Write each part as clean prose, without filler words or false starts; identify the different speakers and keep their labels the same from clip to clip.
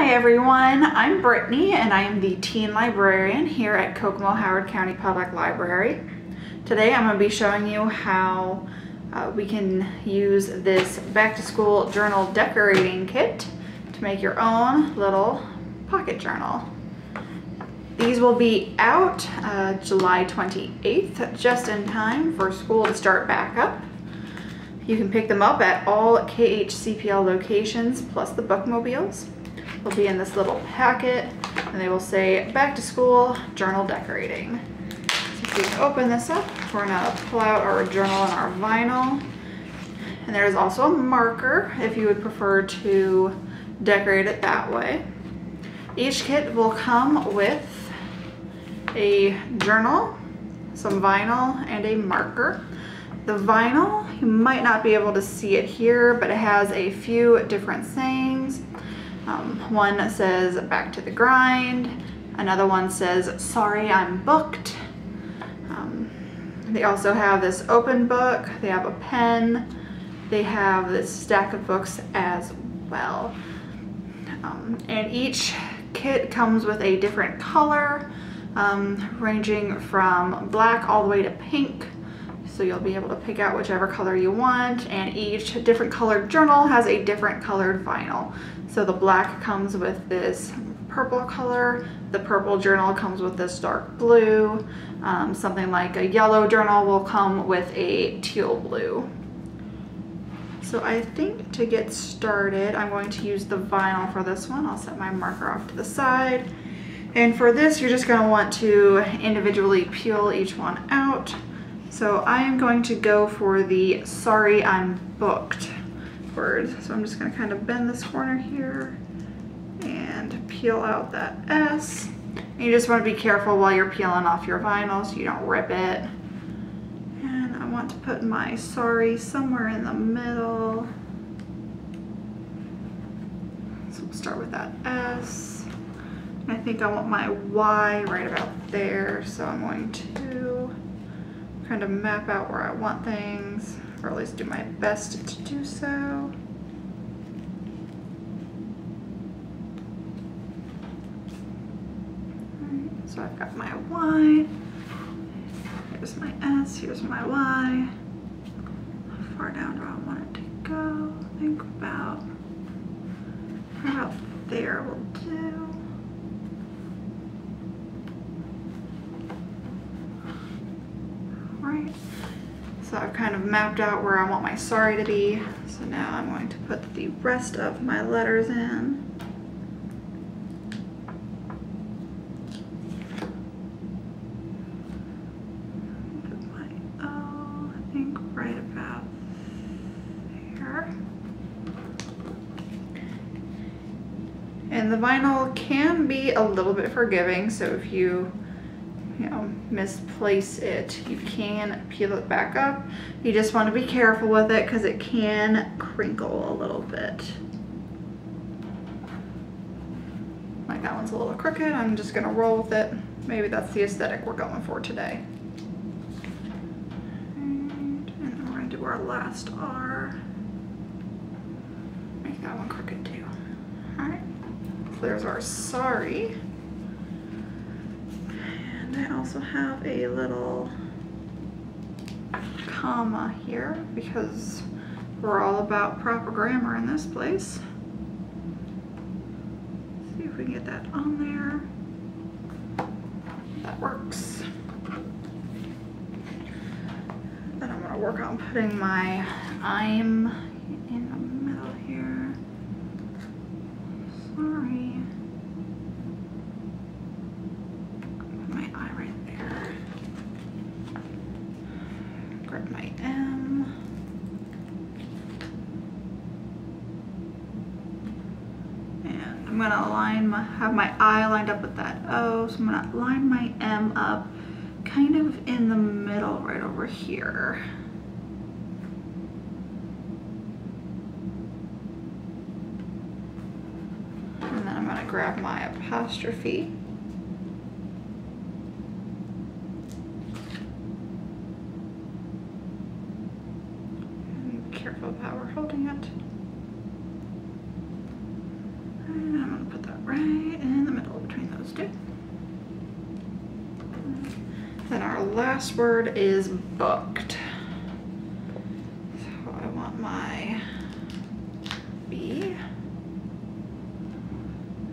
Speaker 1: Hi everyone, I'm Brittany and I am the teen librarian here at Kokomo-Howard County Public Library. Today I'm going to be showing you how we can use this back to school journal decorating kit to make your own little pocket journal. These will be out July 28th, just in time for school to start back up. You can pick them up at all KHCPL locations plus the bookmobiles. They'll be in this little packet and they will say back to school journal decorating. So if we can open this up, we're gonna pull out our journal and our vinyl. And there's also a marker if you would prefer to decorate it that way. Each kit will come with a journal, some vinyl, and a marker. The vinyl, you might not be able to see it here, but it has a few different sayings. One says back to the grind, another one says sorry I'm booked. They also have this open book, they have a pen, they have this stack of books as well. And each kit comes with a different color, ranging from black all the way to pink. So you'll be able to pick out whichever color you want, and each different colored journal has a different colored vinyl. So the black comes with this purple color, the purple journal comes with this dark blue, something like a yellow journal will come with a teal blue. So I think to get started, I'm going to use the vinyl for this one. I'll set my marker off to the side. And for this, you're just going to want to individually peel each one out. So I am going to go for the sorry I'm booked word. So I'm just going to kind of bend this corner here and peel out that S. And you just want to be careful while you're peeling off your vinyl so you don't rip it. And I want to put my sorry somewhere in the middle. So we'll start with that S. And I think I want my Y right about there. So I'm going to kind of map out where I want things, or at least do my best to do so. Alright, so I've got my Y, here's my S, here's my Y. How far down do I want it to go? I think about there will do. Right. So I've kind of mapped out where I want my sorry to be. So now I'm going to put the rest of my letters in. Put my O, I think right about there. And the vinyl can be a little bit forgiving, so if you misplace it, you can peel it back up. You just want to be careful with it because it can crinkle a little bit. Like that one's a little crooked. I'm just gonna roll with it. Maybe that's the aesthetic we're going for today. And then we're gonna do our last R. Make that one crooked too. All right, so there's our sorry. I also have a little comma here because we're all about proper grammar in this place. See if we can get that on there. That works. Then I'm going to work on putting my I'm in the middle here. Sorry. Grab my M. And I'm gonna have my I lined up with that O, so I'm gonna line my M up kind of in the middle right over here. And then I'm gonna grab my apostrophe. Careful of how we're holding it. And I'm going to put that last word is booked. So I want my B.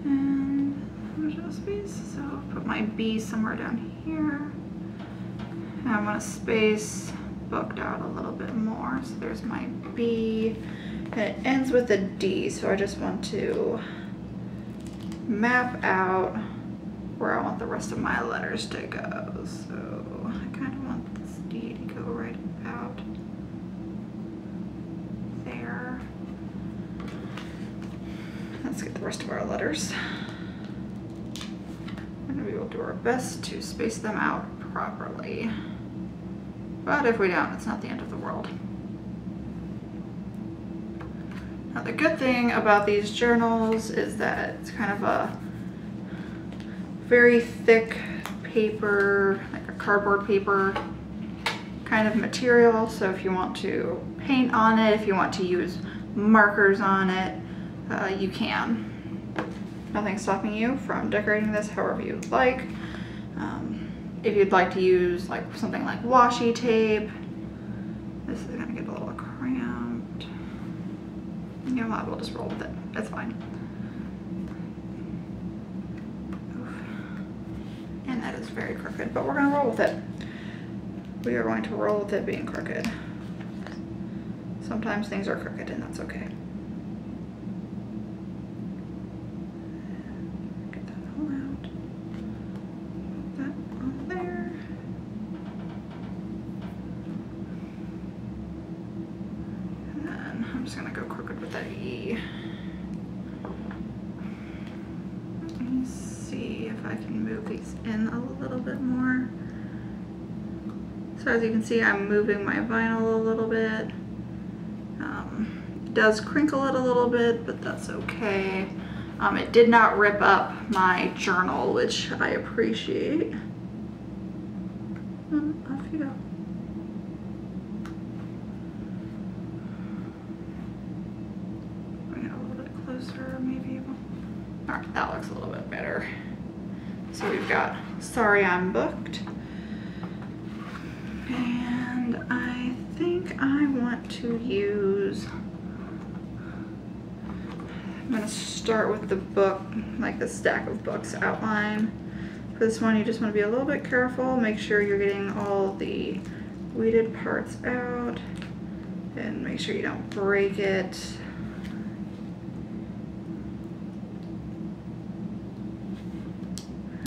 Speaker 1: And there's no space, so I'll put my B somewhere down here. And I want to space booked out a little bit more. So there's my B. And it ends with a D, so I just want to map out where I want the rest of my letters to go. So I kind of want this D to go right about there. Let's get the rest of our letters. We're going to be able to do our best to space them out properly. But if we don't, it's not the end of the world. Now the good thing about these journals is that it's kind of a very thick paper, like a cardboard paper kind of material. So if you want to paint on it, if you want to use markers on it, you can. Nothing's stopping you from decorating this however you like. If you'd like to use like something like washi tape, this is gonna get a little cramped. You know what, we'll just roll with it, it's fine. Oof. And that is very crooked, but we're gonna roll with it. We are going to roll with it being crooked. Sometimes things are crooked and that's okay. Get that all out. Put that on there. And then I'm just gonna go crooked with that E. Let me see if I can move these in a little bit more. So as you can see, I'm moving my vinyl a little bit. It does crinkle it a little bit, but that's okay. It did not rip up my journal, which I appreciate. Off you go. Bring it a little bit closer, maybe. All right, that looks a little bit better. So we've got sorry I'm booked. And I think I want to use, I'm going to start with the book, like the stack of books outline. For this one, you just want to be a little bit careful. Make sure you're getting all the weeded parts out and make sure you don't break it.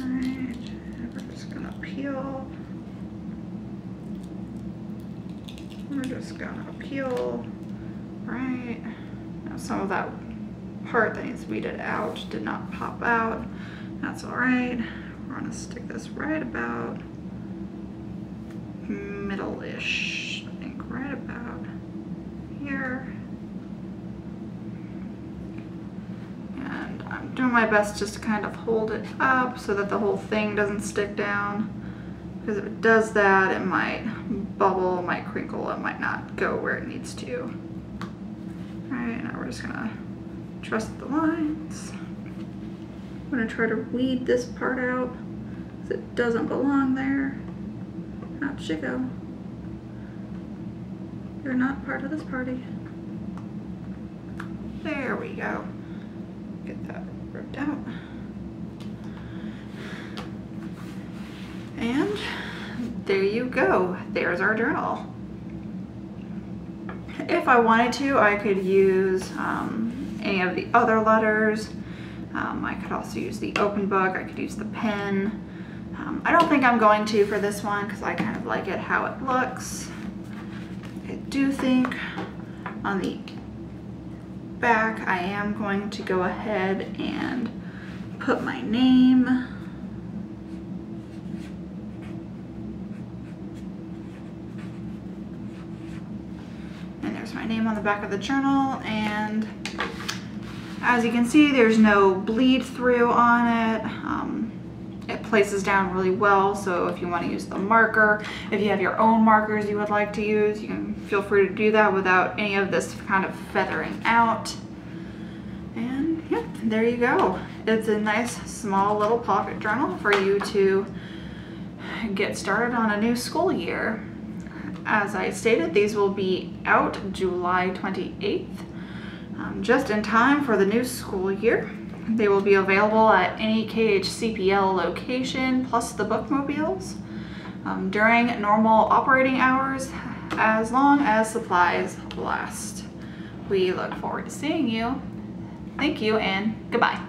Speaker 1: All right, we're just going to peel. We're just gonna peel, right? Now some of that part that needs weeded out did not pop out. That's all right. We're gonna stick this right about middle-ish, I think, right about here. And I'm doing my best just to kind of hold it up so that the whole thing doesn't stick down. Because if it does that, it might bubble, might crinkle, it might not go where it needs to. All right, now we're just gonna trust the lines. I'm gonna try to weed this part out because it doesn't belong there. Out you go. You're not part of this party. There we go. Get that ripped out. And there you go. There's our journal. If I wanted to, I could use any of the other letters. I could also use the open book. I could use the pen. I don't think I'm going to for this one because I kind of like it how it looks. I do think on the back I am going to go ahead and put my name. My name on the back of the journal, and as you can see, there's no bleed through on it. It places down really well, so if you want to use the marker, if you have your own markers you would like to use, you can feel free to do that without any of this kind of feathering out. And yep, there you go. It's a nice small little pocket journal for you to get started on a new school year. As I stated, these will be out July 28th, just in time for the new school year. They will be available at any KHCPL location, plus the bookmobiles, during normal operating hours, as long as supplies last. We look forward to seeing you. Thank you and goodbye.